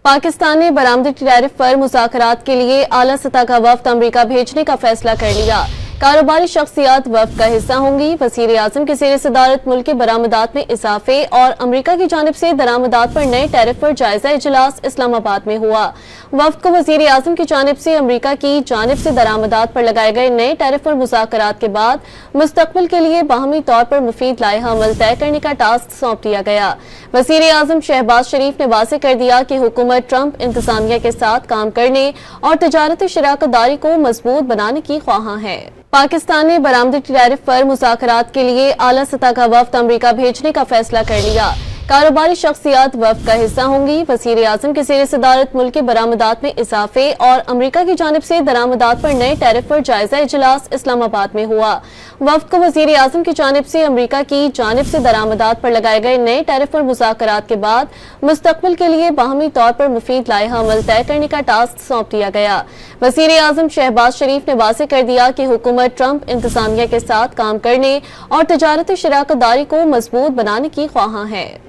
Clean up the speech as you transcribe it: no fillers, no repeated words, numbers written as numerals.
पाकिस्तान ने बरामदी टैरिफ पर मुज़ाकरात के लिए आला सतह का वफ्द अमरीका भेजने का फैसला कर लिया। कारोबारी शख्सियात वफ्द का हिस्सा होंगी। वज़ीर आज़म की ज़ेर सदारत मुल्क के बरामदात में इजाफे और अमरीका की जानिब से दरामदात पर नए टैरिफ पर जायजा इजलास इस्लामाबाद में हुआ। वफ्द को वज़ीर आज़म की जानिब से अमरीका की जानिब से दरामदात पर लगाए गए नए टैरिफ पर मुज़ाकरात के बाद मुस्तकबिल के लिए बाहमी तौर पर मुफीद लाइहा अमल तय करने का टास्क सौंप दिया गया। वज़ीर आज़म शहबाज शरीफ ने वाज़ेह कर दिया कि हुकूमत ट्रंप इंतजामिया के साथ काम करने और तजारती शराकतदारी को मजबूत बनाने की ख्वाहां है। पाकिस्तान ने बरामदी टैरिफ पर मुज़ाकरात के लिए आला सतह का वफ्द अमरीका भेजने का फैसला कर लिया। कारोबारी शख्सियात वफ्द का हिस्सा होंगी। वज़ीर आज़म की ज़ेर सदारत मुल्क के बरामदात में इजाफे और अमरीका की जानिब से दरामदात पर नए टैरिफ पर जायजा इजलास इस्लामाबाद में हुआ। वफ्द को वज़ीर आज़म की जानिब से अमरीका की जानिब से दरामदात पर लगाए गए नए टैरिफ पर मुज़ाकरात के बाद मुस्तकबिल के लिए बाहमी तौर पर मुफीद लाइहा अमल तय करने का टास्क सौंप दिया गया। वज़ीर आज़म शहबाज शरीफ ने वाज़ेह कर दिया कि हुकूमत ट्रंप इंतजामिया के साथ काम करने और तजारती शराकतदारी को मजबूत बनाने की ख्वाहां है।